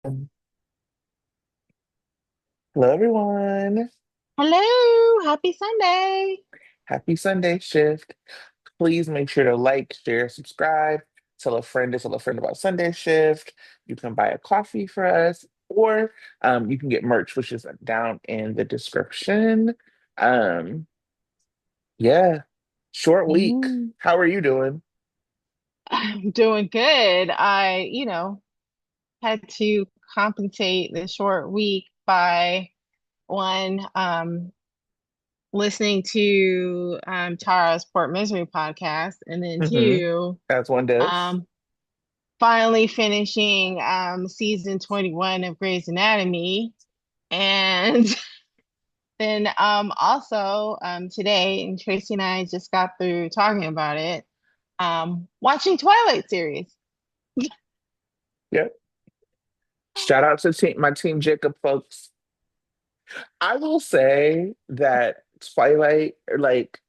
Hello, everyone. Hello, happy Sunday. Happy Sunday shift. Please make sure to like, share, subscribe. Tell a friend about Sunday shift. You can buy a coffee for us, or you can get merch, which is down in the description. Um, yeah, short week. Mm. How are you doing? I'm doing good. I had to compensate the short week by one, listening to Tara's Port Misery podcast, and then Hmm. two, As one does. um, finally finishing season 21 of Grey's Anatomy. And then also today, and Tracy and I just got through talking about it, watching Twilight series. Yep. Shout out to my team Jacob folks. I will say that Twilight, like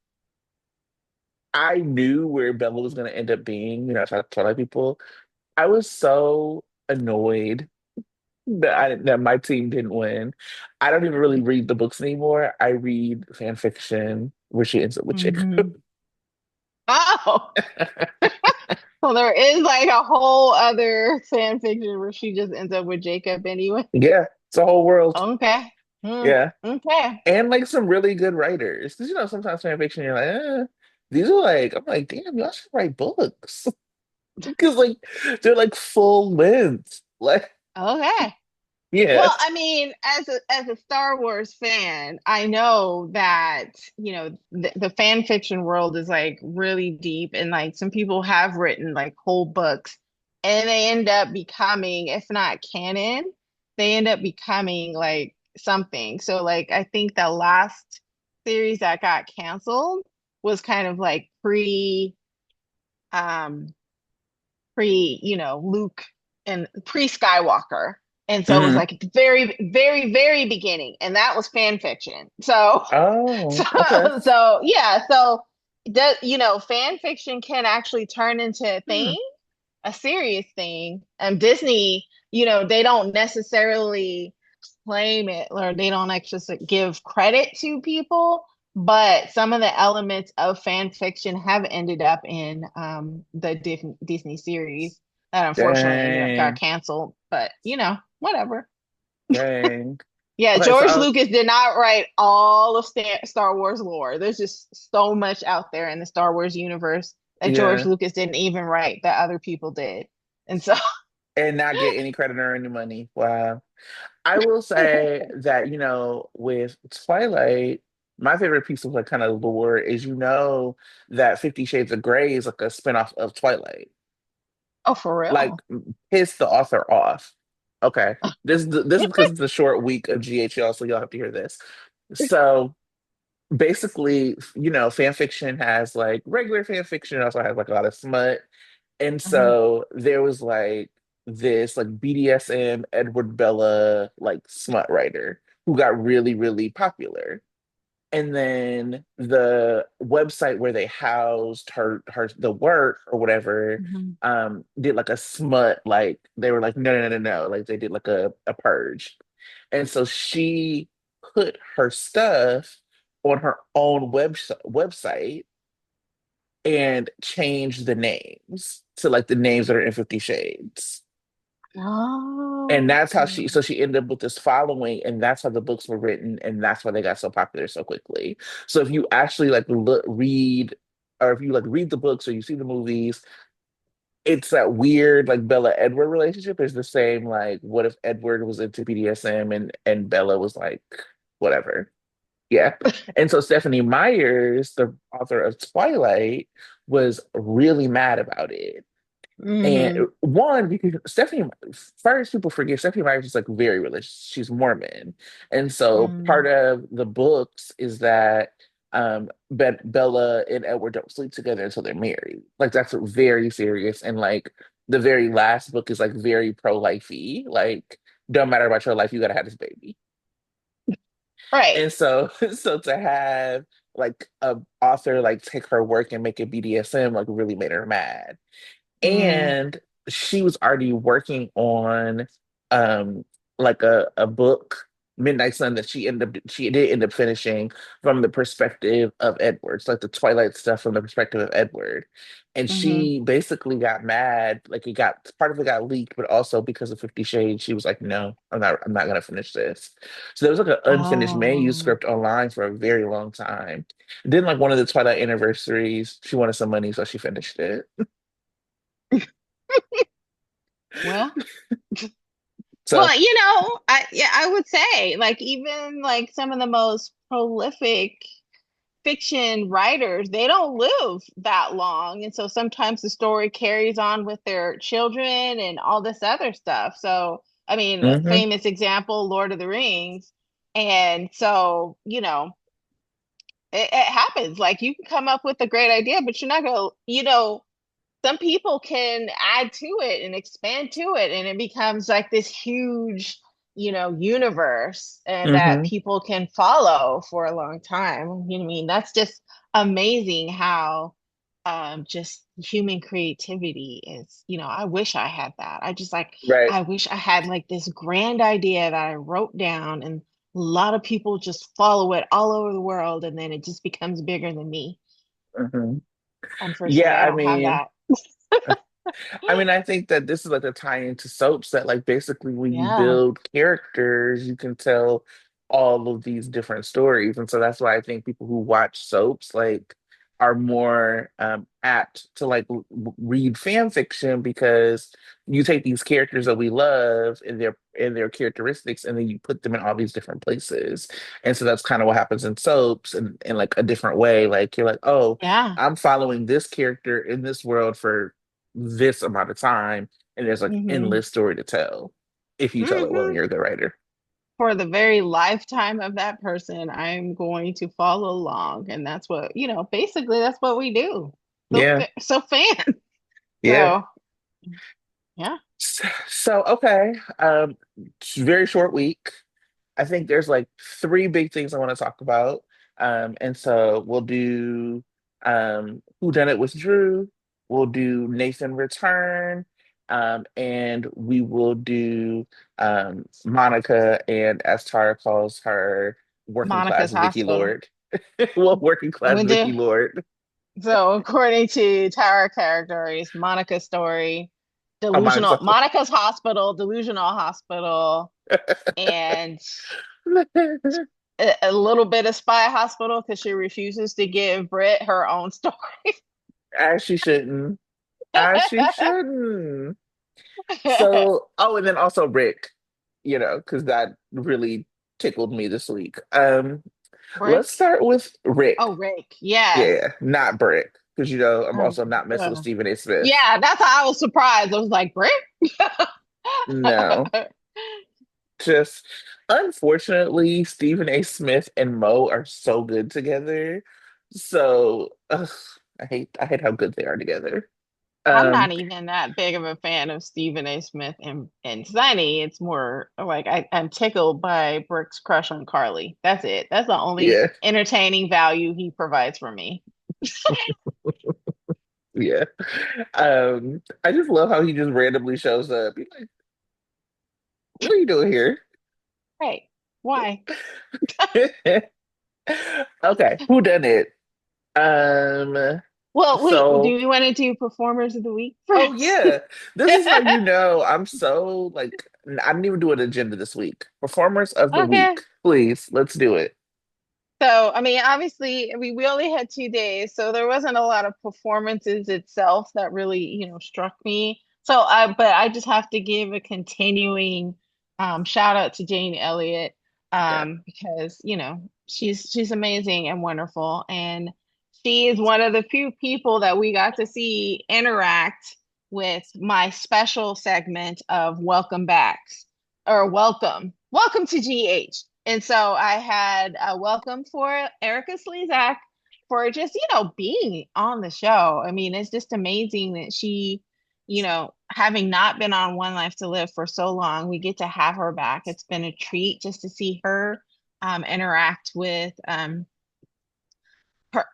I knew where Bella was going to end up being, Twilight people. I was so annoyed that my team didn't win. I don't even really read the books anymore. I read fan fiction where she ends up with Jacob. Mhm. Oh, well, there is like a whole other fan fiction where she just ends up with Jacob anyway. Yeah, it's a whole world. Okay. Hmm. Yeah. Okay. And like some really good writers. Because sometimes fan fiction, you're like, these are like, I'm like, damn, y'all should write books. Because like they're like full length. Like, Okay. yeah. Well, I mean, as a Star Wars fan, I know that, the fan fiction world is like really deep, and like some people have written like whole books, and they end up becoming, if not canon, they end up becoming like something. So like I think the last series that got canceled was kind of like um Luke and pre Skywalker. And so it was Mhm. like at the very, very, very beginning. And that was fan fiction. So, so, Oh, okay. so yeah. So, fan fiction can actually turn into a Hmm. thing, a serious thing. Disney, they don't necessarily claim it, or they don't actually give credit to people, but some of the elements of fan fiction have ended up in the Disney series that unfortunately ended up got Dang. canceled. But whatever. Dang. Yeah, Okay, so George Lucas did not write all of Star Wars lore. There's just so much out there in the Star Wars universe that George yeah. Lucas didn't even write that other people did. And so, And not get any credit or any money. Wow. I will say that, with Twilight, my favorite piece of like kind of lore is that 50 Shades of Grey is like a spinoff of Twilight. oh, for Like real? piss the author off. Okay. This is because it's a short week of GHL, so you'll have to hear this. So basically, fan fiction has like regular fan fiction, it also has like a lot of smut. And Mhm. so there was like this like BDSM Edward Bella like smut writer who got really, really popular. And then the website where they housed her the work or whatever Mhm. did like a smut, like they were like, no, no, no, no, no. Like they did like a purge. And so she put her stuff on her own website and changed the names to like the names that are in 50 Shades. And Oh. that's how she ended up with this following, and that's how the books were written, and that's why they got so popular so quickly. So if you actually like read, or if you like read the books or you see the movies, it's that weird like Bella Edward relationship is the same. Like, what if Edward was into BDSM and Bella was like whatever? Yeah. And so Stephanie Myers, the author of Twilight, was really mad about it. And Hmm. one, because Stephanie, first people forget Stephanie Myers is like very religious. She's Mormon. And so part Mm. of the books is that Bella and Edward don't sleep together until they're married. Like that's very serious. And like the very last book is like very pro-lifey. Like, don't matter about your life, you gotta have this baby. Right. And so so to have like a author like take her work and make it BDSM like really made her mad. Mm. And she was already working on um like a book, Midnight Sun, that she did end up finishing from the perspective of Edward. So like the Twilight stuff from the perspective of Edward. And Hmm. she basically got mad, like it got part of it got leaked, but also because of 50 Shades, she was like, no, I'm not gonna finish this. So there was like an unfinished Oh, manuscript online for a very long time. Then like one of the Twilight anniversaries, she wanted some money, so she finished it. well, So well, I would say like even like some of the most prolific fiction writers, they don't live that long. And so sometimes the story carries on with their children and all this other stuff. So, I mean, a mhm, famous example, Lord of the Rings. And so, it happens. Like you can come up with a great idea, but you're not going to, some people can add to it and expand to it, and it becomes like this huge, universe and that mhm. people can follow for a long time. You know what I mean? That's just amazing how just human creativity is, I wish I had that. I just like Right. I wish I had like this grand idea that I wrote down and a lot of people just follow it all over the world and then it just becomes bigger than me. Mhm. Unfortunately, Yeah, I don't have that. I mean, I think that this is like a tie into soaps that like basically when you Yeah. build characters, you can tell all of these different stories. And so that's why I think people who watch soaps like are more apt to like read fan fiction because you take these characters that we love and their characteristics and then you put them in all these different places. And so that's kind of what happens in soaps in like a different way. Like you're like, oh, Yeah. I'm following this character in this world for this amount of time, and there's like Hmm. endless story to tell if you tell it well and Hmm. you're a good writer. For the very lifetime of that person, I'm going to follow along. And that's what, basically that's what we do. So, Yeah, so fan. yeah. So, yeah. So okay, it's a very short week. I think there's like three big things I want to talk about. And so we'll do Who Done It with Drew, we'll do Nathan Return, and we will do Monica and as Tara calls her, working Monica's class Vicky hospital. Lord. Well, working class When Vicky do Lord. So according to Tara characters, Monica's story, Oh, Monica's Monica's hospital, delusional hospital, and a little bit of spy hospital because she refuses to give Britt her own story. as she shouldn't. As she shouldn't. So, oh, and then also Rick, because that really tickled me this week. Let's Brick? start with Rick. Oh, Rick. Yes. Yeah, not Brick, because I'm Oh, also not messing with oh. Stephen A. Smith. Yeah, that's how I was surprised. I was like, Brick? No, just unfortunately, Stephen A. Smith and Mo are so good together. So, I hate how good they are together. I'm Um, not even that big of a fan of Stephen A. Smith and Sunny. It's more like I'm tickled by Brooke's crush on Carly. That's it. That's the only yeah, entertaining value he provides for me. yeah. I just love how he just randomly shows up. He's like, what are you doing here? Right. Why? Okay, who done it? Um, Well, wait, do so you want to do performers of the week oh first? yeah, this is how you know I'm so like I didn't even do an agenda this week. Performers of the Okay. week, please, let's do it. So, I mean, obviously, we only had 2 days, so there wasn't a lot of performances itself that really, struck me. But I just have to give a continuing shout out to Jane Elliott Yeah, because, she's amazing and wonderful, and she is one of the few people that we got to see interact with my special segment of Welcome Backs or Welcome to GH. And so I had a welcome for Erica Slezak for just, being on the show. I mean, it's just amazing that she, having not been on One Life to Live for so long, we get to have her back. It's been a treat just to see her interact with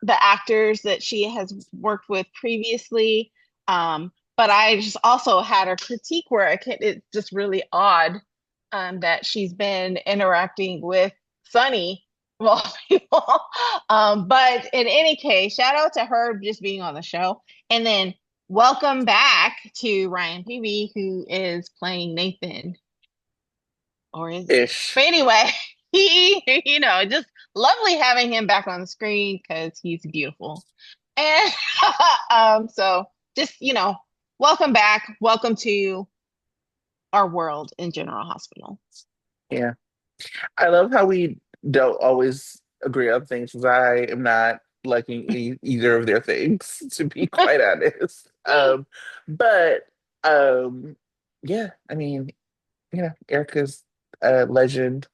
the actors that she has worked with previously. But I just also had a critique where it's just really odd that she's been interacting with Sunny, well, people. But in any case, shout out to her just being on the show. And then welcome back to Ryan Peavy, who is playing Nathan, or is it? Ish. But anyway, just lovely having him back on the screen because he's beautiful. And so just, welcome back. Welcome to our world in General Hospital. Yeah. I love how we don't always agree on things because I am not liking either of their things, to be quite honest. But um, yeah, I mean, Erica's a legend.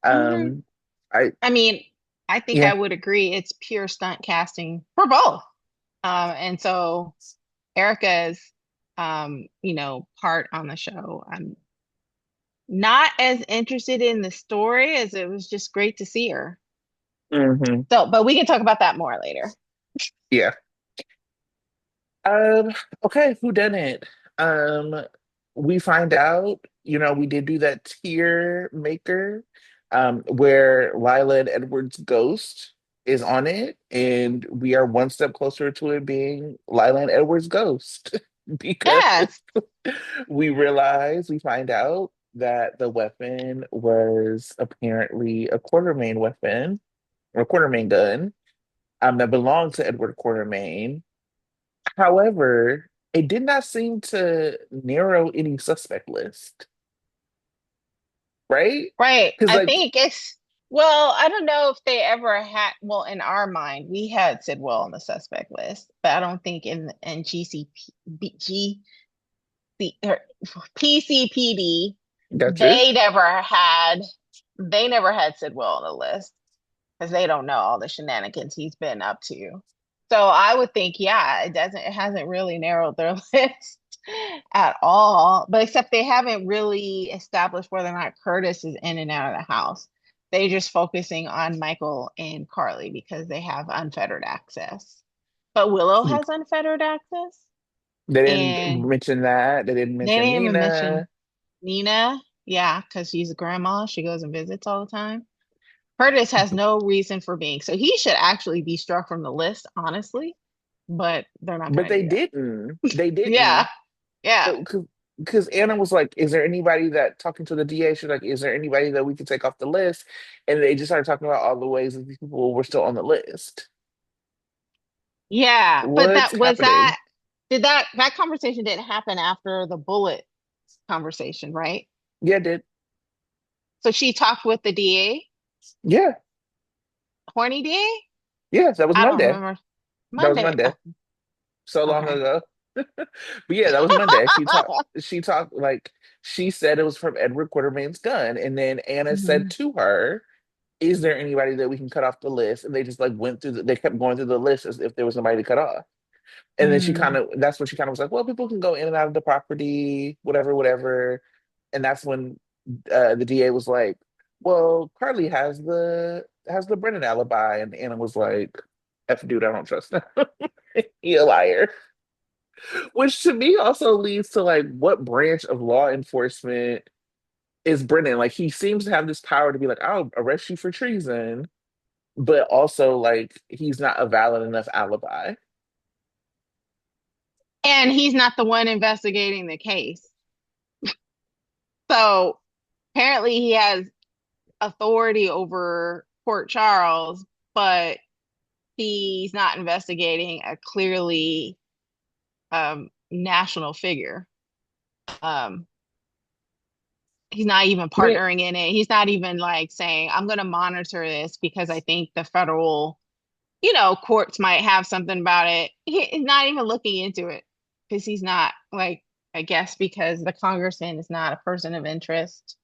Mhm. Um, I I mean, I think I yeah, would agree it's pure stunt casting for both. And so Erica's, part on the show. I'm not as interested in the story as it was just great to see her. hmm So, but we can talk about that more later. yeah. Um, okay, who done it? Um, we find out, we did do that tier maker, where Lila and Edward's ghost is on it, and we are one step closer to it being Lila and Edward's ghost because Yes. we find out that the weapon was apparently a Quartermain weapon, or a Quartermain gun, that belonged to Edward Quartermain. However, it did not seem to narrow any suspect list, right? Right. Because I like think well, I don't know if they ever had, well, in our mind, we had Sidwell on the suspect list, but I don't think in or PCPD, got you. they never had Sidwell on the list because they don't know all the shenanigans he's been up to. So I would think, yeah, it hasn't really narrowed their list at all. But except they haven't really established whether or not Curtis is in and out of the house. They're just focusing on Michael and Carly because they have unfettered access. But Willow has unfettered access, They didn't and mention that. They didn't they mention didn't even mention Nina. Nina. Yeah, because she's a grandma. She goes and visits all the time. Curtis has no reason for being. So he should actually be struck from the list, honestly, but they're not But going to they do that. didn't. They Yeah. didn't. Yeah. Because Anna was like, "Is there anybody that talking to the DA? She's like, is there anybody that we can take off the list?" And they just started talking about all the ways that these people were still on the list. Yeah. But What's that was happening? that conversation didn't happen after the bullet conversation, right? Yeah, it did. So she talked with the DA, Yeah, horny DA? yeah. That was I don't Monday. remember. That was Monday. Monday. So long Okay. ago. But yeah, that was Monday. She talked like she said it was from Edward Quartermain's gun. And then Anna said Mhm. to her, "Is there anybody that we can cut off the list?" And they just like they kept going through the list as if there was somebody to cut off. And then Mm. that's when she kind of was like, "Well, people can go in and out of the property, whatever, whatever." And that's when the DA was like, "Well, Carly has the Brennan alibi." And Anna was like, "F dude, I don't trust him. He a liar." Which to me also leads to like what branch of law enforcement is Brennan? Like he seems to have this power to be like, I'll arrest you for treason, but also like he's not a valid enough alibi. And he's not the one investigating the case. So apparently he has authority over Port Charles, but he's not investigating a clearly national figure. Um, he's not even I mean, partnering in it. He's not even like saying, I'm going to monitor this because I think the federal, courts might have something about it. He's not even looking into it because he's not like, I guess, because the congressman is not a person of interest,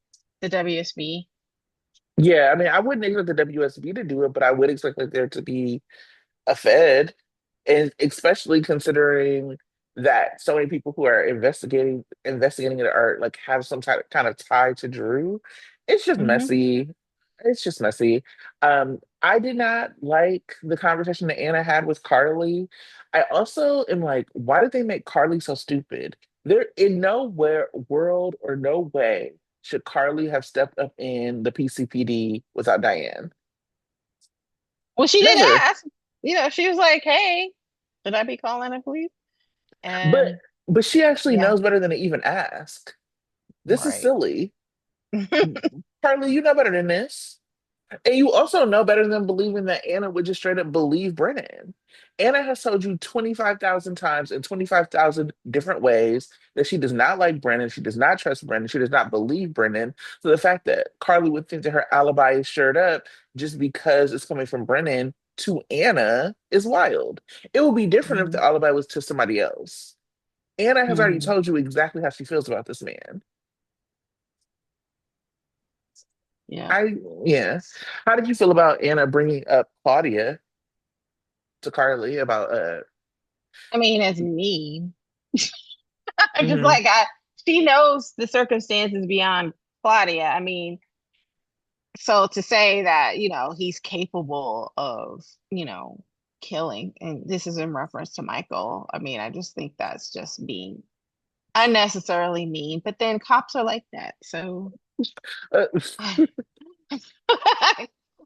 the WSB. yeah, I mean, I wouldn't expect the WSB to do it, but I would expect like there to be a Fed, and especially considering that so many people who are investigating it are like have some type kind of tie to Drew. It's just Hmm. messy. It's just messy. I did not like the conversation that Anna had with Carly. I also am like, why did they make Carly so stupid? There in no where world or no way should Carly have stepped up in the PCPD without Diane? Well, she did Never. ask. She was like, "Hey, should I be calling the police?" But And but she actually yeah, knows better than to even ask. This is right. silly. Carly, you know better than this. And you also know better than believing that Anna would just straight up believe Brennan. Anna has told you 25,000 times in 25,000 different ways that she does not like Brennan. She does not trust Brennan. She does not believe Brennan. So the fact that Carly would think that her alibi is shored up just because it's coming from Brennan to Anna is wild. It would be different if the Mhm, alibi was to somebody else. Anna has already mhm. told you exactly how she feels about this man. Yeah. I, yeah. How did you feel about Anna bringing up Claudia to Carly about I mean, it's me. I'm just mhm. like she knows the circumstances beyond Claudia. I mean, so to say that, he's capable of, killing, and this is in reference to Michael. I mean, I just think that's just being unnecessarily mean. But then cops are like that. So Uh,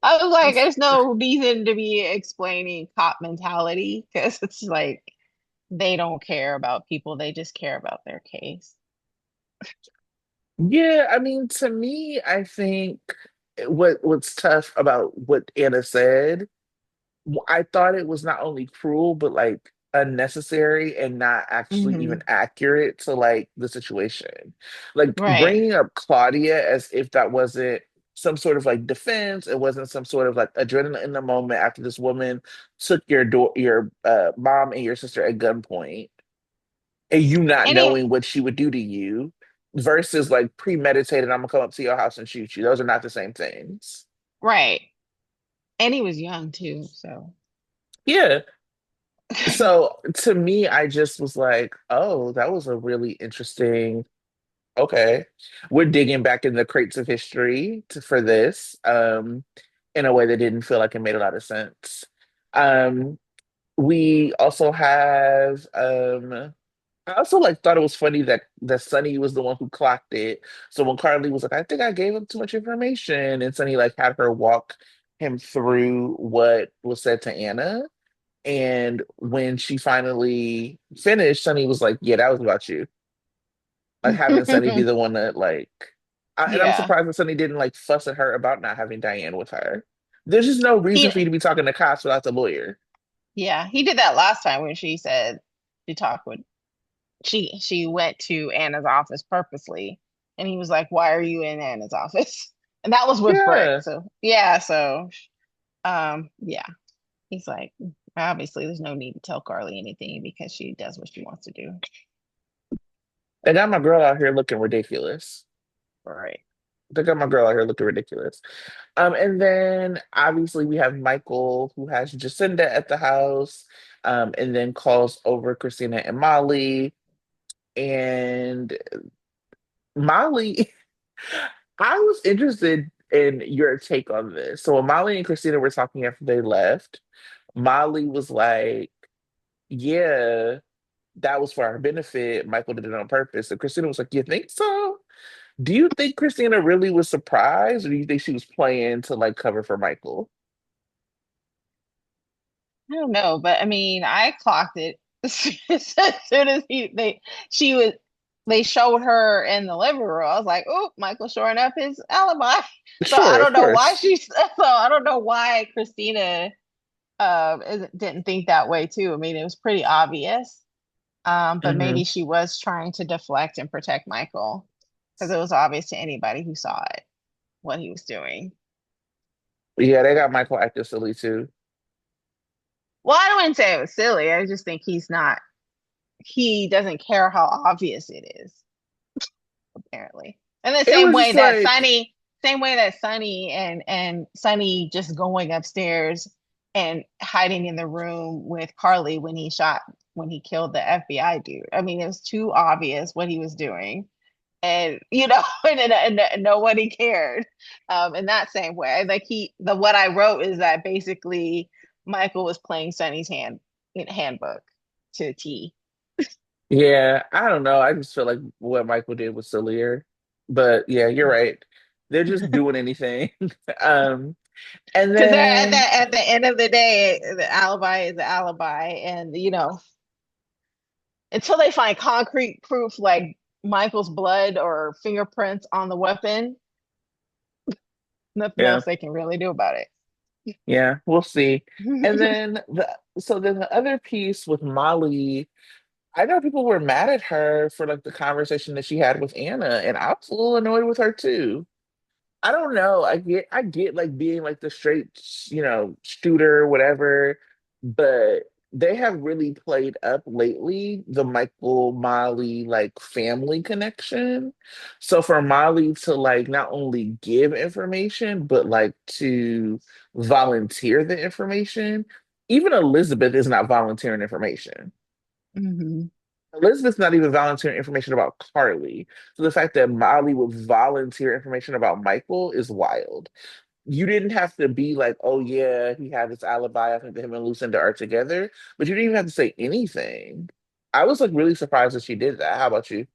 I was like, there's no reason to be explaining cop mentality because it's like they don't care about people, they just care about their case. yeah, I mean, to me, I think what's tough about what Anna said, I thought it was not only cruel, but like unnecessary and not actually even Hmm. accurate to like the situation. Like Right. bringing up Claudia as if that wasn't some sort of like defense, it wasn't some sort of like adrenaline in the moment after this woman took your mom and your sister at gunpoint and you not And it, knowing what she would do to you versus like premeditated, I'm gonna come up to your house and shoot you. Those are not the same things. right. And he was young too, so. Yeah. So to me, I just was like, oh, that was a really interesting. Okay. We're digging back in the crates of history for this, in a way that didn't feel like it made a lot of sense. Um, we also have I also like thought it was funny that Sunny was the one who clocked it. So when Carly was like, I think I gave him too much information, and Sunny like had her walk him through what was said to Anna. And when she finally finished, Sunny was like, yeah, that was about you. Like having Sunny be the one that like and I'm Yeah. surprised that Sunny didn't like fuss at her about not having Diane with her. There's just no reason He for you to be talking to cops without the lawyer. yeah, he did that last time when she said she talked with she went to Anna's office purposely, and he was like, "Why are you in Anna's office?" And that was with Brick. Yeah. So yeah, yeah, he's like, obviously, there's no need to tell Carly anything because she does what she wants to do. They got my girl out here looking ridiculous. Right. They got my girl out here looking ridiculous. And then obviously we have Michael who has Jacinda at the house, and then calls over Christina and Molly. And Molly, I was interested in your take on this. So when Molly and Christina were talking after they left, Molly was like, yeah, that was for our benefit. Michael did it on purpose. And Christina was like, you think so? Do you think Christina really was surprised, or do you think she was playing to like cover for Michael? I don't know, but I mean, I clocked it as soon as she was they showed her in the living room. I was like, "Oh, Michael showing up his alibi." So I Sure, of don't know why course. she. So I don't know why Christina didn't think that way too. I mean, it was pretty obvious. But Hmm. maybe she was trying to deflect and protect Michael because it was obvious to anybody who saw it what he was doing. Yeah, they got Michael acting silly too. Well, I wouldn't say it was silly. I just think he doesn't care how obvious it is, apparently. And the It was just like, Same way that Sunny and Sunny just going upstairs and hiding in the room with Carly when he killed the FBI dude. I mean, it was too obvious what he was doing. And and nobody cared. In that same way, like the what I wrote is that basically Michael was playing Sunny's handbook to a T. yeah, I don't know. I just feel like what Michael did was sillier. But yeah, you're right. They're just doing anything. Um, and Because they're then at the end of the day, the alibi is the alibi, and until they find concrete proof like Michael's blood or fingerprints on the weapon, nothing yeah, else they can really do about it. yeah, we'll see. And then the other piece with Molly, I know people were mad at her for like the conversation that she had with Anna, and I was a little annoyed with her too. I don't know. I get like being like the straight, shooter, whatever, but they have really played up lately the Michael Molly like family connection. So for Molly to like not only give information, but like to volunteer the information, even Elizabeth is not volunteering information. Hmm. Elizabeth's not even volunteering information about Carly. So the fact that Molly would volunteer information about Michael is wild. You didn't have to be like, oh yeah, he had this alibi. I think that him and Lucinda are together, but you didn't even have to say anything. I was like really surprised that she did that. How about you?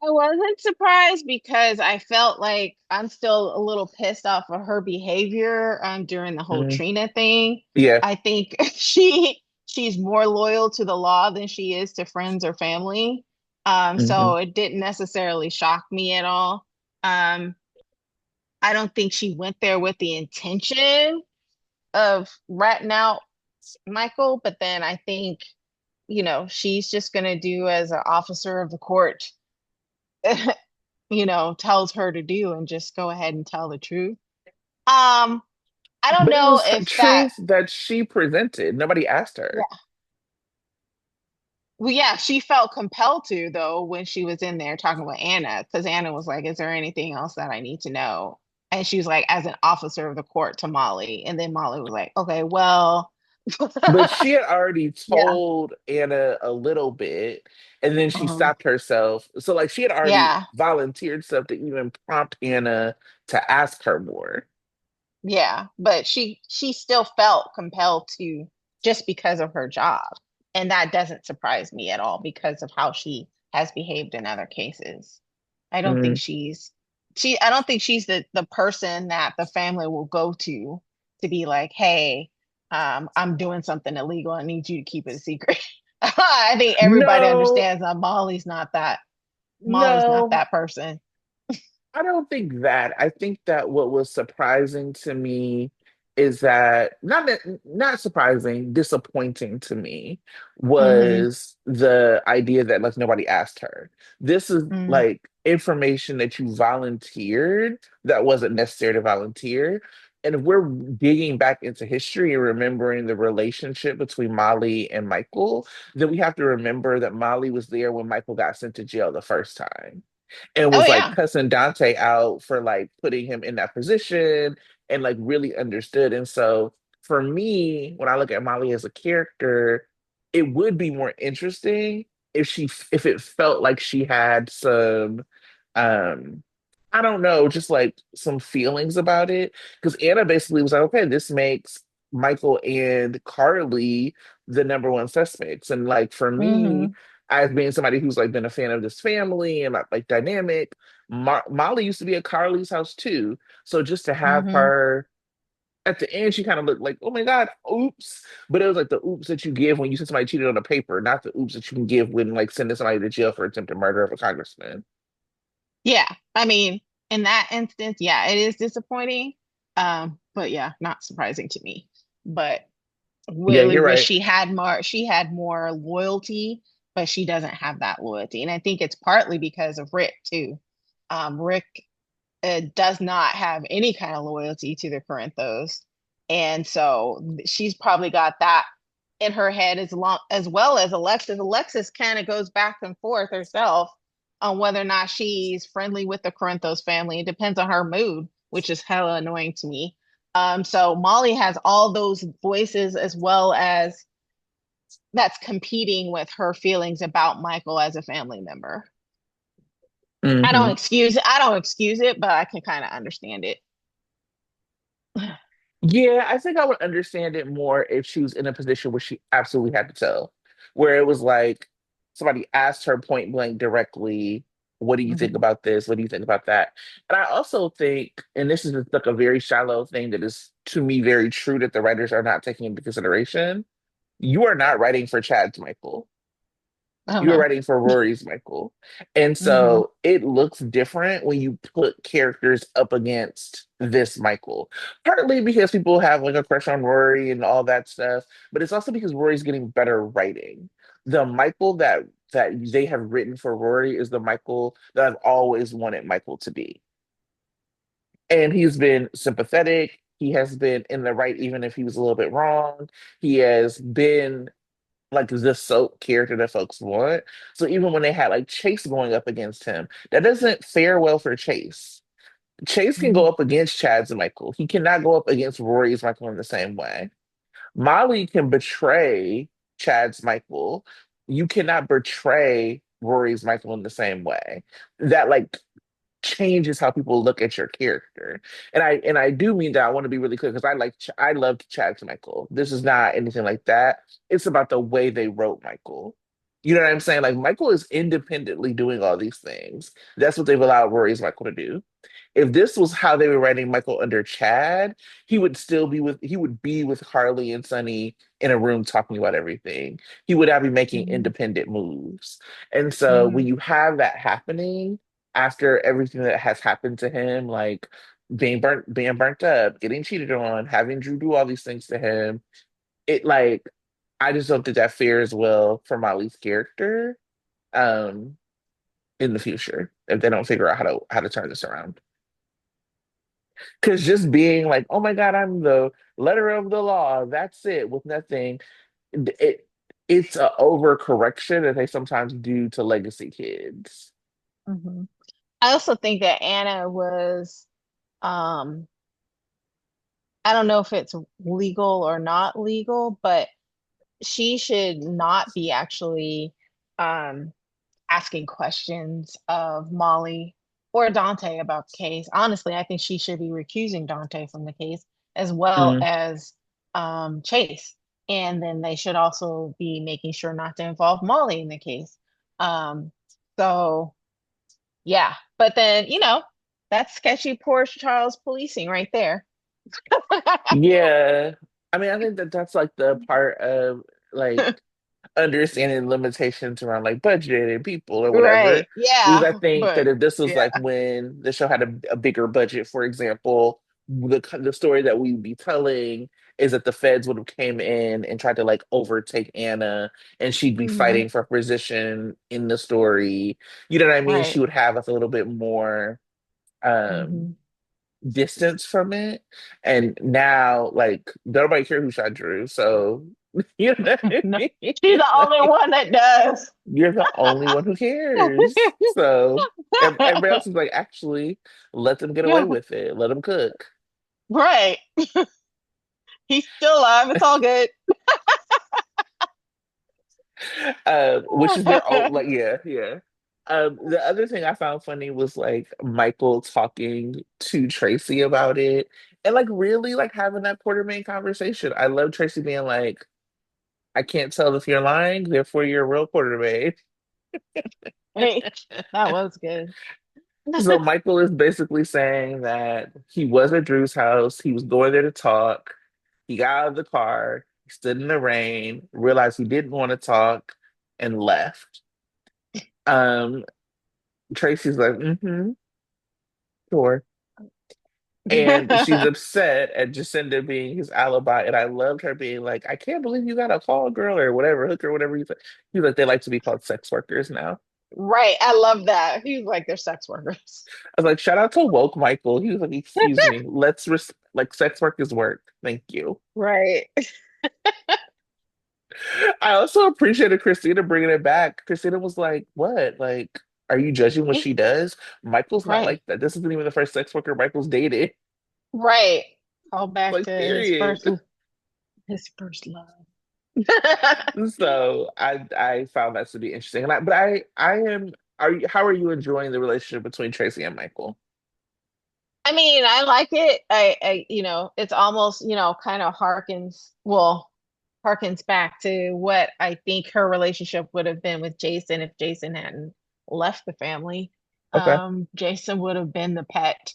I wasn't surprised because I felt like I'm still a little pissed off of her behavior during the whole Mm, Trina thing. yeah. I think she's more loyal to the law than she is to friends or family. Hmm. So it didn't necessarily shock me at all. Um, I don't think she went there with the intention of ratting out Michael, but then I think, she's just gonna do as an officer of the court, tells her to do and just go ahead and tell the truth. Um, I don't But it know was her if that, truth that she presented. Nobody asked her. yeah. Well, yeah, she felt compelled to though when she was in there talking with Anna, because Anna was like, "Is there anything else that I need to know?" And she was like, "As an officer of the court to Molly," and then Molly was like, "Okay, well, But she had already yeah, told Anna a little bit, and then she um, stopped herself. So, like, she had already yeah." volunteered stuff to even prompt Anna to ask her more. Yeah, but she still felt compelled to just because of her job. And that doesn't surprise me at all because of how she has behaved in other cases. I don't think Mm. she's the person that the family will go to be like, "Hey, I'm doing something illegal. I need you to keep it a secret." I think everybody No, understands that Molly's not no. that person. I don't think that. I think that what was surprising to me is that not surprising, disappointing to me Hmm. was the idea that like nobody asked her. This is Hmm. like information that you volunteered that wasn't necessary to volunteer. And if we're digging back into history and remembering the relationship between Molly and Michael, then we have to remember that Molly was there when Michael got sent to jail the first time and Oh was like yeah. cussing Dante out for like putting him in that position and like really understood. And so for me, when I look at Molly as a character, it would be more interesting if it felt like she had some um I don't know, just like some feelings about it. Because Anna basically was like, okay, this makes Michael and Carly the number one suspects. And like for me, Hmm. as being somebody who's like been a fan of this family and like dynamic, Molly used to be at Carly's house too. So just to have Hmm. her at the end, she kind of looked like, oh my God, oops. But it was like the oops that you give when you send somebody cheated on a paper, not the oops that you can give when like sending somebody to jail for attempted murder of a congressman. Yeah, I mean, in that instance, yeah, it is disappointing. But yeah, not surprising to me. But Yeah, really you're wish right. she had more loyalty, but she doesn't have that loyalty. And I think it's partly because of Rick too. Rick does not have any kind of loyalty to the Corinthos. And so she's probably got that in her head as well as Alexis. Alexis kind of goes back and forth herself on whether or not she's friendly with the Corinthos family. It depends on her mood, which is hella annoying to me. So Molly has all those voices as well as that's competing with her feelings about Michael as a family member. Hmm. I don't excuse it, but I can kind of understand it. Yeah, I think I would understand it more if she was in a position where she absolutely had to tell, where it was like somebody asked her point blank directly. What do you think Hmm. about this? What do you think about that? And I also think, and this is just like a very shallow thing that is to me very true that the writers are not taking into consideration. You are not writing for Chad's Michael. Oh You're no. writing for Rory's Michael. And Hmm. so it looks different when you put characters up against this Michael. Partly because people have like a crush on Rory and all that stuff, but it's also because Rory's getting better writing. The Michael that they have written for Rory is the Michael that I've always wanted Michael to be. And he's been sympathetic. He has been in the right, even if he was a little bit wrong. He has been like the soap character that folks want. So even when they had like Chase going up against him, that doesn't fare well for Chase. Chase can go Hmm. up against Chad's Michael. He cannot go up against Rory's Michael in the same way. Molly can betray Chad's Michael. You cannot betray Rory's Michael in the same way. That like changes how people look at your character. And I do mean that I want to be really clear because I loved Chad Michael. This is not anything like that. It's about the way they wrote Michael. You know what I'm saying? Like Michael is independently doing all these things. That's what they've allowed Rory's Michael to do. If this was how they were writing Michael under Chad, he would be with Harley and Sonny in a room talking about everything. He would not be making Hmm. independent moves. And so when Hmm. you have that happening, after everything that has happened to him, like being burnt up, getting cheated on, having Drew do all these things to him, it like I just don't think that fares well for Molly's character um in the future if they don't figure out how to turn this around. Because just being like, oh my God, I'm the letter of the law, that's it, with nothing, it it's a overcorrection that they sometimes do to legacy kids. Hmm. I also think that Anna was, um, I don't know if it's legal or not legal, but she should not be actually um asking questions of Molly or Dante about the case. Honestly, I think she should be recusing Dante from the case as well Mm. as Chase. And then they should also be making sure not to involve Molly in the case. Um, so yeah, but then that's sketchy poor Charles policing right there. Yeah. I mean, I think that that's like the part of like understanding limitations around like budget and people or Right. whatever. Because Yeah. I think that But if this was yeah. like when the show had a bigger budget, for example, the story that we'd be telling is that the feds would have came in and tried to like overtake Anna and she'd be Hmm. fighting for position in the story. You know what I mean? She Right. would have like a little bit more um Hmm. distance from it. And now, like, nobody care who shot Drew. So, you know what I No, mean? she's the only Like, one that does. you're the only one who cares. So, everybody else is like, actually, let them get away with it. Let them cook. Right. He's still alive. It's all good. Which is their own, like, yeah, yeah. The other thing I found funny was like Michael talking to Tracy about it and like really like having that Quartermain conversation. I love Tracy being like, I can't tell if you're lying, therefore you're a real Quartermain. Hey, that was good. So Michael is basically saying that he was at Drew's house, he was going there to talk, he got out of the car, he stood in the rain, realized he didn't want to talk, and left. Um, Tracy's like, mm-hmm, sure. And she's upset at Jacinda being his alibi. And I loved her being like, I can't believe you got a call girl or whatever, hooker, whatever you said. He's like, they like to be called sex workers now. Right. I love that. He's like, they're sex workers. I was like, shout out to woke Michael. He was like, excuse me, like sex work is work. Thank you. Right. I also appreciated Christina bringing it back. Christina was like, what? Like, are you judging what she does? Michael's not Right. like that. This isn't even the first sex worker Michael's dated. Right. Call back Like, to period. his first love. So I found that to be interesting. But I am are you how are you enjoying the relationship between Tracy and Michael? I mean, I like it. It's almost, kind of harkens back to what I think her relationship would have been with Jason if Jason hadn't left the family. Okay. Jason would have been the pet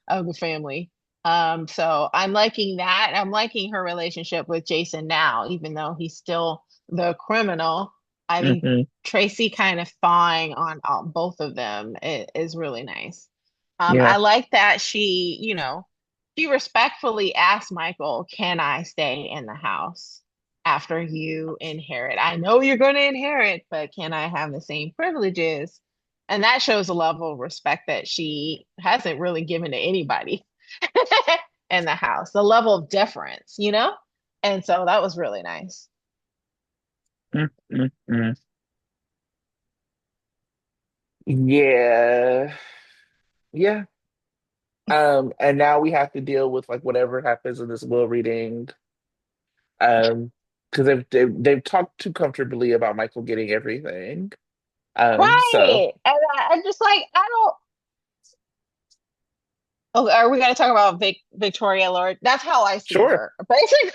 of the family. So I'm liking that. I'm liking her relationship with Jason now, even though he's still the criminal. I think Hmm. Tracy kind of thawing on both of them is really nice. Yeah. I like that she respectfully asked Michael, "Can I stay in the house after you inherit? I know you're going to inherit, but can I have the same privileges?" And that shows a level of respect that she hasn't really given to anybody in the house, the level of deference, you know? And so that was really nice. Mm-mm-mm. Yeah. Yeah. And now we have to deal with like whatever happens in this will reading. Um, because they've talked too comfortably about Michael getting everything. So Right. And I'm just like, I don't. Oh, are we going to talk about Victoria Lord? That's how I see sure. her, basically,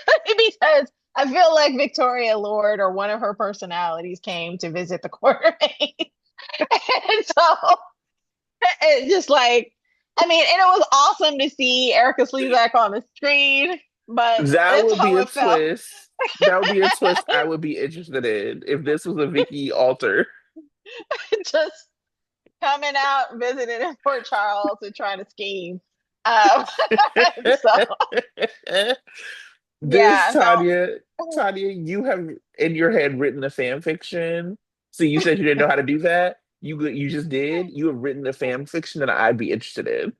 because I feel like Victoria Lord or one of her personalities came to visit the quartermain. And so it's just like, I mean, and it was awesome to see Erica Slezak on the screen, but That that's would be how a it felt. twist. That would be a twist I would be interested in if this was a Vicky Alter. Just coming out, visiting in Port Charles and trying to scheme. Um, so This yeah, so Tanya, you have in your head written a fan fiction. So you said you didn't know how to do that. You just did. You have written a fan fiction that I'd be interested in.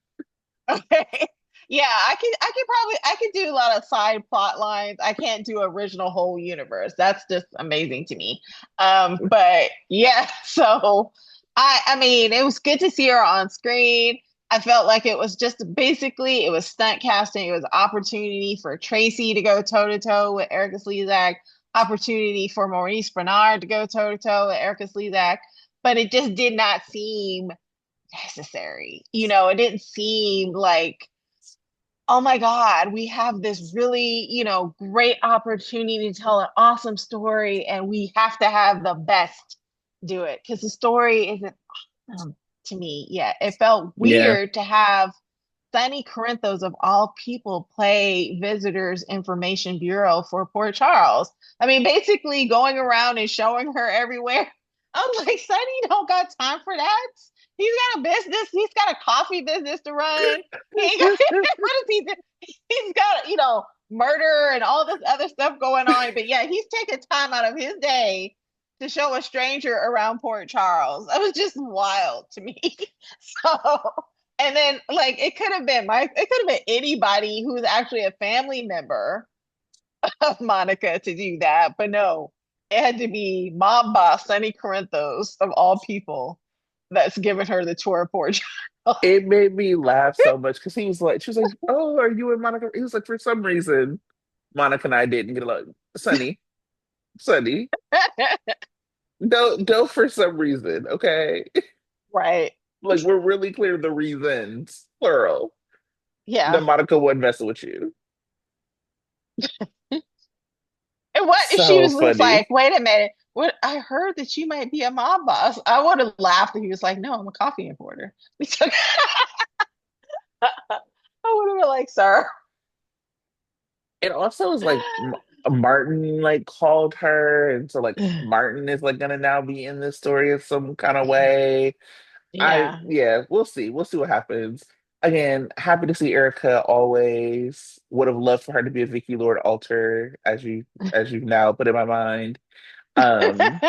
okay. Yeah, I could do a lot of side plot lines. I can't do original whole universe. That's just amazing to me. But yeah, so I mean, it was good to see her on screen. I felt like it was just basically it was stunt casting. It was opportunity for Tracy to go toe to toe with Erica Slezak, opportunity for Maurice Bernard to go toe to toe with Erica Slezak, but it just did not seem necessary. It didn't seem like, oh my God, we have this really, great opportunity to tell an awesome story, and we have to have the best do it because the story isn't awesome to me yet. It felt Yeah. weird to have Sunny Corinthos of all people play Visitors Information Bureau for Port Charles. I mean, basically going around and showing her everywhere. I'm like, Sunny don't got time for that. He's got a business. He's got a coffee business to run. He ain't got, what is he do? He's got, murder and all this other stuff going on. But yeah, he's taking time out of his day to show a stranger around Port Charles. That was just wild to me. So and then like it could have been anybody who's actually a family member of Monica to do that, but no, it had to be mob boss Sonny Corinthos of all people that's giving her the tour of Port Charles. It made me laugh so much because she was like, "Oh, are you and Monica?" He was like, "For some reason, Monica and I didn't get along." Sunny, don't for some reason, okay? Right. Like we're really clear the reasons, plural, that Yeah. Monica wasn't messing with you. And what if she So was just funny. like, wait a minute, what I heard that you might be a mob boss. I would have laughed if he was like, no, I'm a coffee importer. We took I would have been like, sir. It also is like Martin like called her, and so like Martin is like gonna now be in this story in some kind of way. Yeah. Yeah, we'll see. We'll see what happens. Again, happy to see Erica always. Would have loved for her to be a Vicky Lord alter, as you've now put in my mind. Um,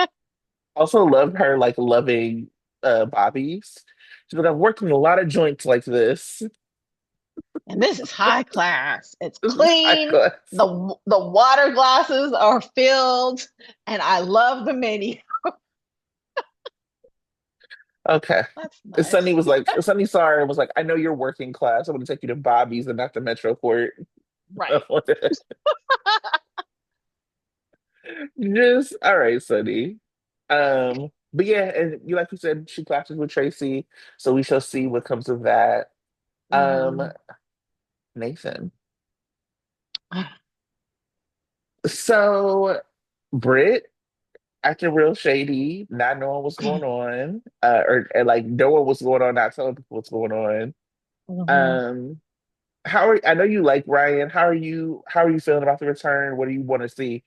also loved her like loving Bobby's. She's like, I've worked in a lot of joints like this. And this is high class. It's This is high clean. class. The water glasses are filled, and I love the menu. Okay. That's Sunny nice. was like, Sunny saw her and was like, I know you're working class. I'm gonna take you to Bobby's and not the Metro Court. Right. Just all right, Sunny. But yeah, and you like you said, she clashes with Tracy, so we shall see what comes of that. Um, Hmm. Nathan. So Britt, acting real shady, not knowing what's going on, or like knowing what's going on, not telling people what's going on. Mhm. Um, how are I know you like Ryan. How are you feeling about the return? What do you want to see?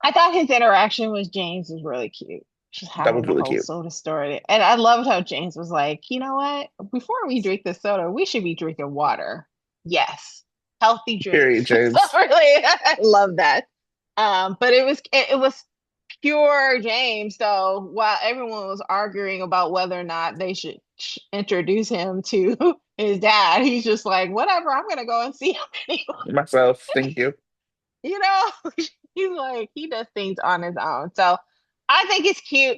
I thought his interaction with James was really cute. Just That having was the really whole cute. soda story. And I loved how James was like, you know what? Before we drink this soda, we should be drinking water. Yes. Healthy Period, drinks. So James. really, I love that. But it was pure James. So while everyone was arguing about whether or not they should introduce him to his dad, he's just like, whatever, I'm gonna go and see him anyway. Myself, thank you. You know, he's like, he does things on his own. So I think it's cute.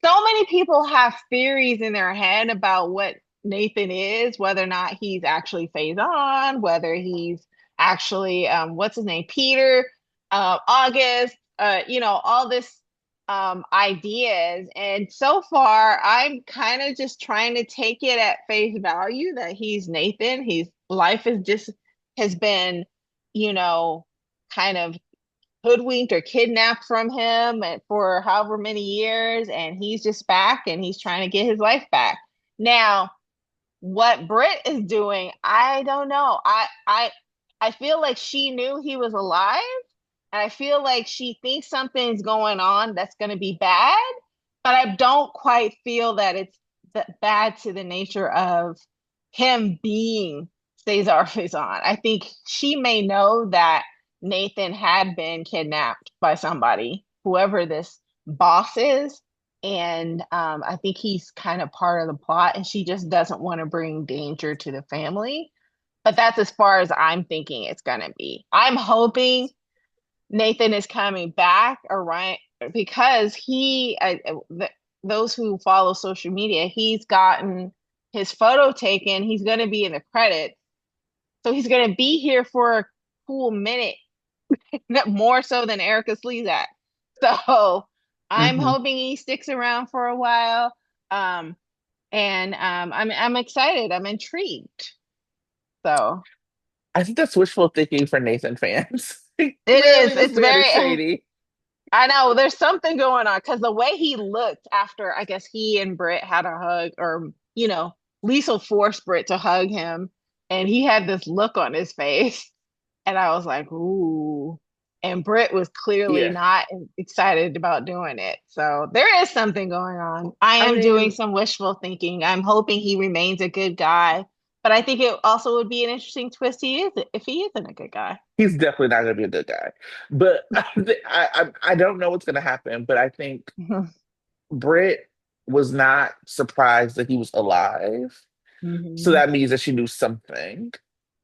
So many people have theories in their head about what Nathan is, whether or not he's actually phase on, whether he's actually what's his name, Peter, August, all this ideas. And so far, I'm kind of just trying to take it at face value that he's Nathan. His life is just has been, you know, kind of hoodwinked or kidnapped from him for however many years, and he's just back and he's trying to get his life back. Now, what Britt is doing, I don't know. I feel like she knew he was alive, and I feel like she thinks something's going on that's going to be bad, but I don't quite feel that it's bad to the nature of him being Cesar Faison. I think she may know that Nathan had been kidnapped by somebody, whoever this boss is. And I think he's kind of part of the plot, and she just doesn't want to bring danger to the family. But that's as far as I'm thinking it's going to be. I'm hoping Nathan is coming back, or Ryan, because those who follow social media, he's gotten his photo taken. He's going to be in the credits. So he's going to be here for a cool minute, more so than Erica Slezak. So I'm Hmm. hoping he sticks around for a while. Um, and I'm excited. I'm intrigued. So I think that's wishful thinking for Nathan fans. it Clearly, is. this It's man is very. shady. I know there's something going on because the way he looked after, I guess he and Britt had a hug, or Lisa forced Britt to hug him, and he had this look on his face, and I was like, ooh. And Britt was clearly Yeah. not excited about doing it. So there is something going on. I I am doing mean, some wishful thinking. I'm hoping he remains a good guy, but I think it also would be an interesting twist he is if he isn't a good guy. he's definitely not going to be a good guy. But I don't know what's going to happen. But I think Britt was not surprised that he was alive. So Hmm. that means that she knew something.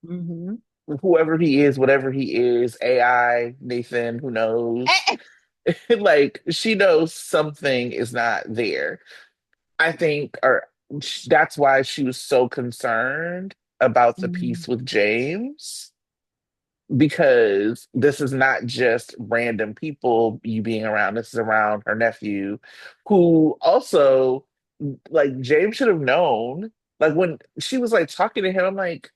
Hmm. Whoever he is, whatever he is, AI, Nathan, who knows? Like, she knows something is not there. I think, or that's why she was so concerned about the piece Mhm. with James, because this is not just random people you being around. This is around her nephew, who also, like, James should have known. Like, when she was like talking to him, I'm like,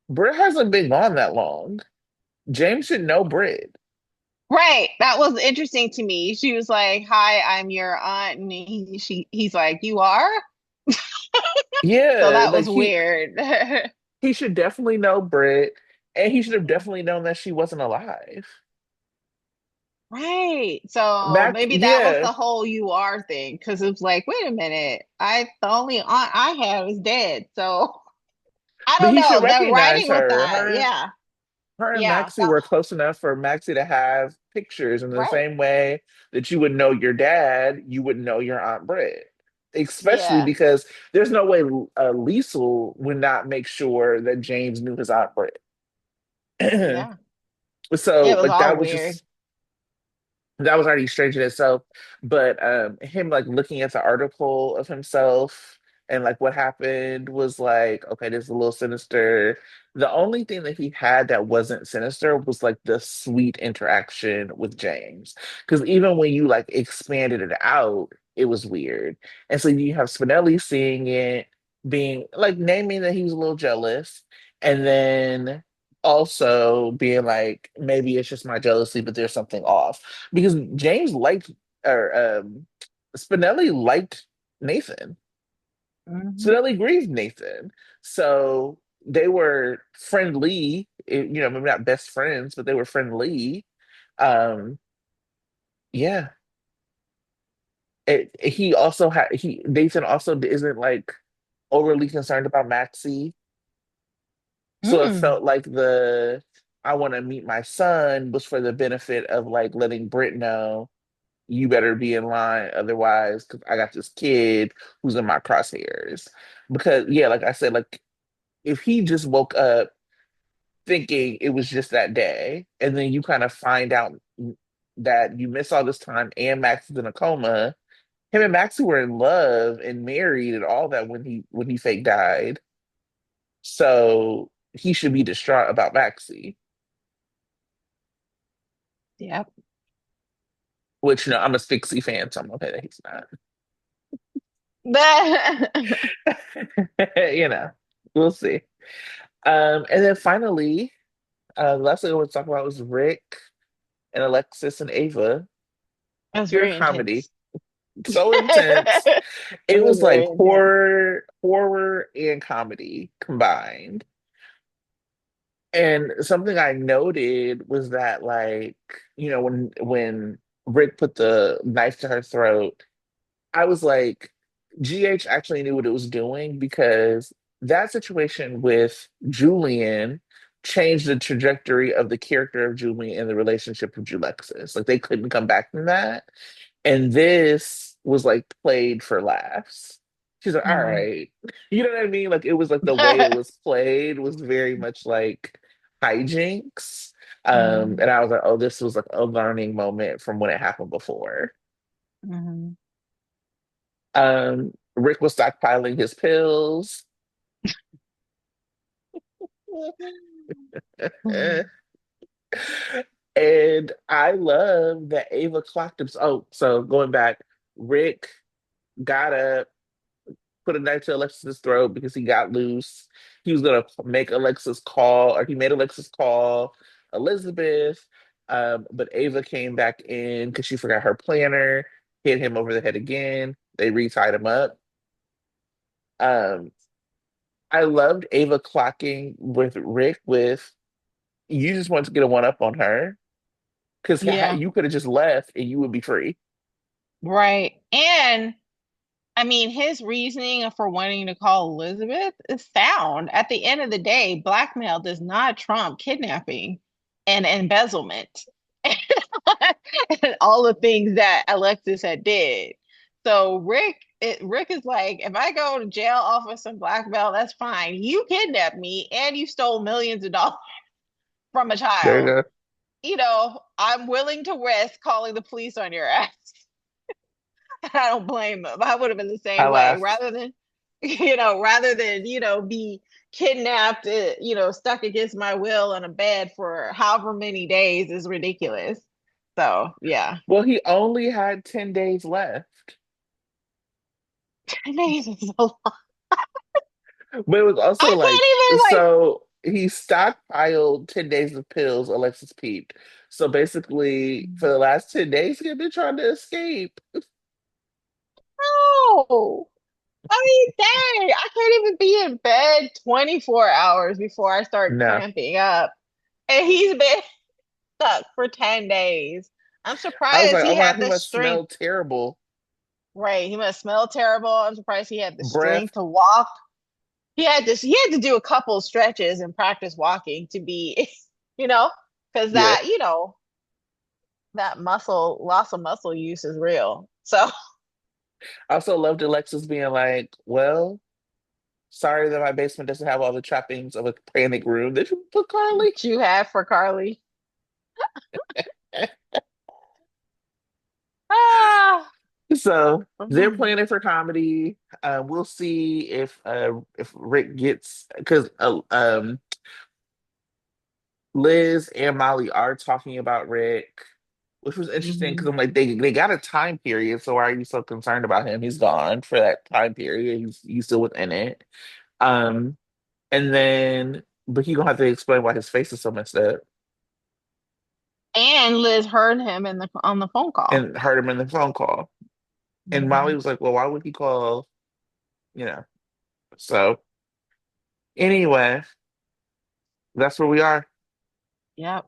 Britt hasn't been gone that long. James should know Britt. Right. That was interesting to me. She was like, "Hi, I'm your aunt," and he's like, "You are?" So Yeah, that like was weird. he should definitely know Britt, and he should have definitely known that she wasn't alive. Right. So Max, maybe that was yeah, the whole "you are" thing, because it was like, wait a minute, the only aunt I have is dead. So I but don't he should know. The recognize writing with her. that, yeah, Her and yeah. Maxie were close enough for Maxie to have pictures in the Right. same way that you would know your dad, you would know your Aunt Britt. Especially Yeah. because there's no way Liesel would not make sure that James knew his Aunt Britt. Yeah. So, It was like, all weird. that was already strange in itself. But him like looking at the article of himself and like what happened was like, okay, this is a little sinister. The only thing that he had that wasn't sinister was like the sweet interaction with James. Because even when you like expanded it out, it was weird. And so you have Spinelli seeing it, being like naming that he was a little jealous, and then also being like, maybe it's just my jealousy, but there's something off. Because James liked, or Spinelli liked Nathan. Hmm. Spinelli grieved Nathan. So they were friendly, maybe not best friends, but they were friendly. Um, yeah. He also Nathan also isn't like overly concerned about Maxie. So it Mm. felt like the I want to meet my son was for the benefit of like letting Britt know you better be in line, otherwise, because I got this kid who's in my crosshairs. Because yeah, like I said, like if he just woke up thinking it was just that day, and then you kind of find out that you miss all this time and Max is in a coma. Him and Maxie were in love and married and all that when he fake died. So he should be distraught about Maxie. Yep. Which I'm a Stixie fan, so I'm okay that he's That. not. We'll see. And then finally, the last thing I want to talk about was Rick and Alexis and Ava. That's Pure very comedy. intense. So intense. It It was was like very intense. horror and comedy combined. And something I noted was that like, when Rick put the knife to her throat, I was like, GH actually knew what it was doing because that situation with Julian changed the trajectory of the character of Julian and the relationship with Julexis. Like they couldn't come back from that. And this was like played for laughs. She's like, all Mhm. right. You know what I mean? Like it was like the way it was played was very much like hijinks. Mhm. And I was like, oh, this was like a learning moment from when it happened before. Mhm. Rick was stockpiling his pills. Mhm. And I love that Ava clocked him. Oh, so going back, Rick got up, put a knife to Alexis's throat because he got loose. He was gonna make Alexis call, or he made Alexis call Elizabeth. But Ava came back in because she forgot her planner, hit him over the head again. They retied him up. Um, I loved Ava clocking with Rick with you just want to get a one up on her because Yeah, you could have just left and you would be free. right. And I mean, his reasoning for wanting to call Elizabeth is sound. At the end of the day, blackmail does not trump kidnapping and embezzlement and all the things that Alexis had did. So Rick is like, if I go to jail off of some blackmail, that's fine. You kidnapped me and you stole millions of dollars from a There you child. go. I'm willing to risk calling the police on your ass. I don't blame him. I would have been the I same way. laughed. Rather than be kidnapped, stuck against my will on a bed for however many days is ridiculous. So, yeah. Well, he only had 10 days left. 10 days is a lot. But it was also I like, can't even so he stockpiled 10 days of pills, Alexis peeped. So basically, for the last 10 days, he had been trying to escape. no. I mean, dang, I can't even be in bed 24 hours before I start No. cramping up. And he's been stuck for 10 days. I'm I was surprised like, he oh my God, had he the must strength. smell terrible. Right. He must smell terrible. I'm surprised he had the Breath. strength to walk. He had to do a couple stretches and practice walking to be, you know, because Yeah. that muscle loss of muscle use is real. So I also loved Alexis being like, well, sorry that my basement doesn't have all the trappings of a panic room. Did you put Carly? what you have for Carly. Ah. So they're Mm. planning for comedy. We'll see if Rick gets because Liz and Molly are talking about Rick, which was interesting because Mhm. I'm like they got a time period, so why are you so concerned about him? He's gone for that time period. He's still within it. Um, and then But he gonna have to explain why his face is so messed up And Liz heard him in the on the phone call. and hurt him in the phone call. And Molly Mhm. was like, "Well, why would he call?" You know. So anyway, that's where we are. Yep.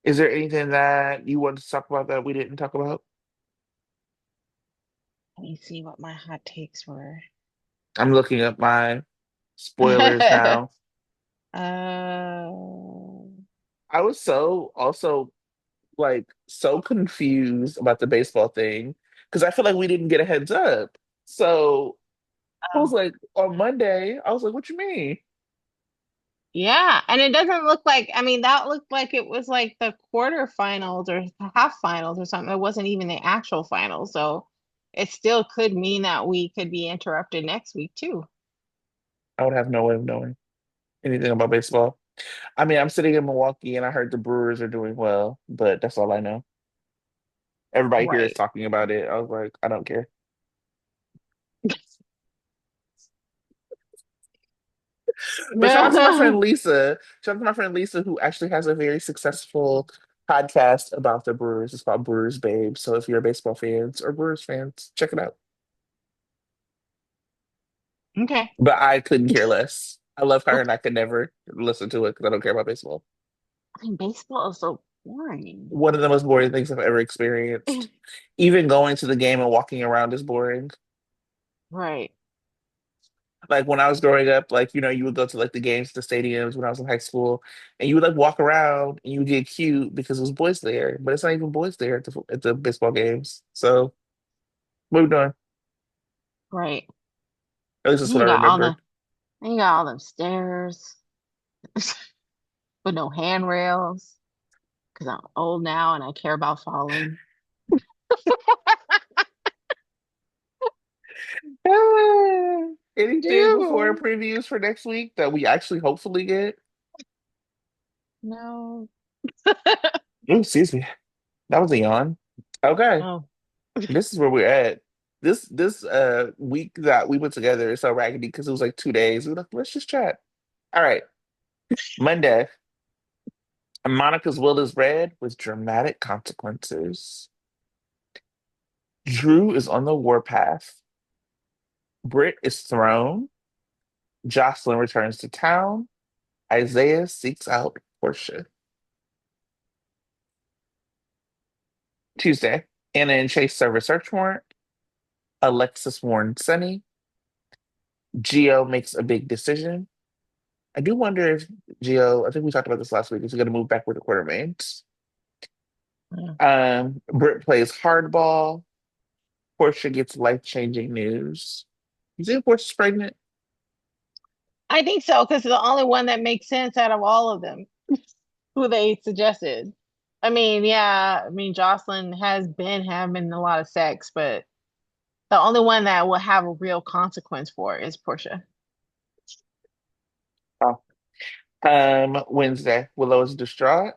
Is there anything that you wanted to talk about that we didn't talk about? Let me see what my hot takes were. I'm looking up my spoilers now. Uh, I was so also like so confused about the baseball thing because I feel like we didn't get a heads up. So I was oh, like on Monday, I was like, "What you mean?" yeah, and it doesn't look like, I mean, that looked like it was like the quarterfinals or half finals or something. It wasn't even the actual finals. So it still could mean that we could be interrupted next week too. I would have no way of knowing anything about baseball. I mean, I'm sitting in Milwaukee and I heard the Brewers are doing well, but that's all I know. Everybody here is Right. talking about it. I was like, I don't care. But shout out to my friend No. Lisa. Shout out to my friend Lisa, who actually has a very successful podcast about the Brewers. It's called Brewers Babe. So if you're baseball fans or Brewers fans, check it out. Okay. But I couldn't care less. I love her and I could never listen to it because I don't care about baseball. I mean, baseball is so boring. One of the most boring things I've ever experienced. Even going to the game and walking around is boring. Right. Like when I was growing up, like you would go to like the games, the stadiums when I was in high school, and you would like walk around and you would get cute because it was boys there, but it's not even boys there at the baseball games. So what are we doing? Right. At least that's what You I got all remember. the you got all them stairs with no handrails because I'm old now and I care about falling. Ah, anything before Ew. previews for next week that we actually hopefully get? No. Oh, excuse me. That was a yawn. Okay, Oh. this is where we're at. This week that we put together is so raggedy because it was like 2 days. We were like, let's just chat. All right, Monday. Monica's will is read with dramatic consequences. Drew is on the warpath. Britt is thrown. Jocelyn returns to town. Isaiah seeks out Portia. Tuesday. Anna and Chase serve a search warrant. Alexis warns Sunny. Geo makes a big decision. I do wonder if Geo, I think we talked about this last week, is going to move back where the quarter remains. Yeah. Britt plays hardball. Portia gets life-changing news. You think Portia's pregnant? I think so because it's the only one that makes sense out of all of them who they suggested. I mean, yeah, I mean Jocelyn has been having a lot of sex, but the only one that will have a real consequence for is Portia. Oh. Wednesday. Willow is distraught.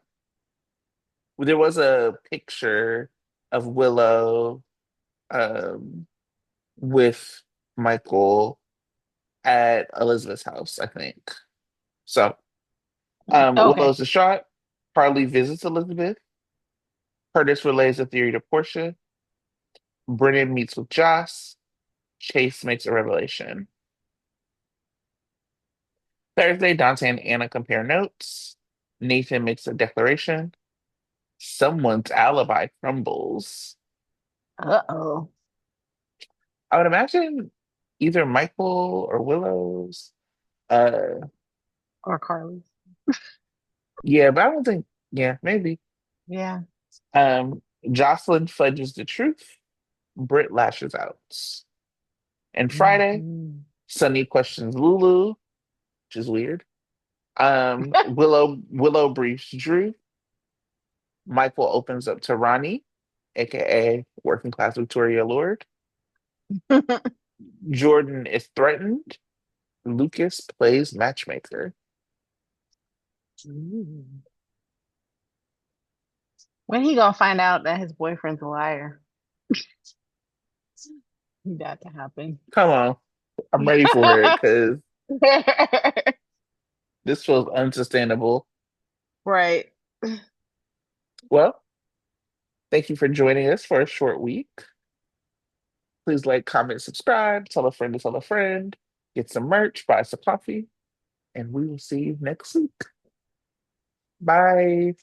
There was a picture of Willow um, with Michael at Elizabeth's house, I think. So Okay. Willow's distraught. Carly visits Elizabeth. Curtis relays a theory to Portia. Brennan meets with Joss. Chase makes a revelation. Thursday, Dante and Anna compare notes. Nathan makes a declaration. Someone's alibi crumbles. Uh-oh. I would imagine either Michael or Willow's. Uh, Or Carly. yeah, but I don't think. Yeah, maybe. Yeah. Jocelyn fudges the truth. Britt lashes out. And Friday, Mhm. Sunny questions Lulu, which is weird. Willow briefs Drew. Michael opens up to Ronnie, aka working class Victoria Lord. Jordan is threatened. Lucas plays matchmaker. Ooh. When he gonna find out that his boyfriend's a liar? That to happen. Come on, I'm ready for it because This feels unsustainable. Right. Well, thank you for joining us for a short week. Please like, comment, subscribe, tell a friend to tell a friend, get some merch, buy some coffee, and we will see you next week. Bye.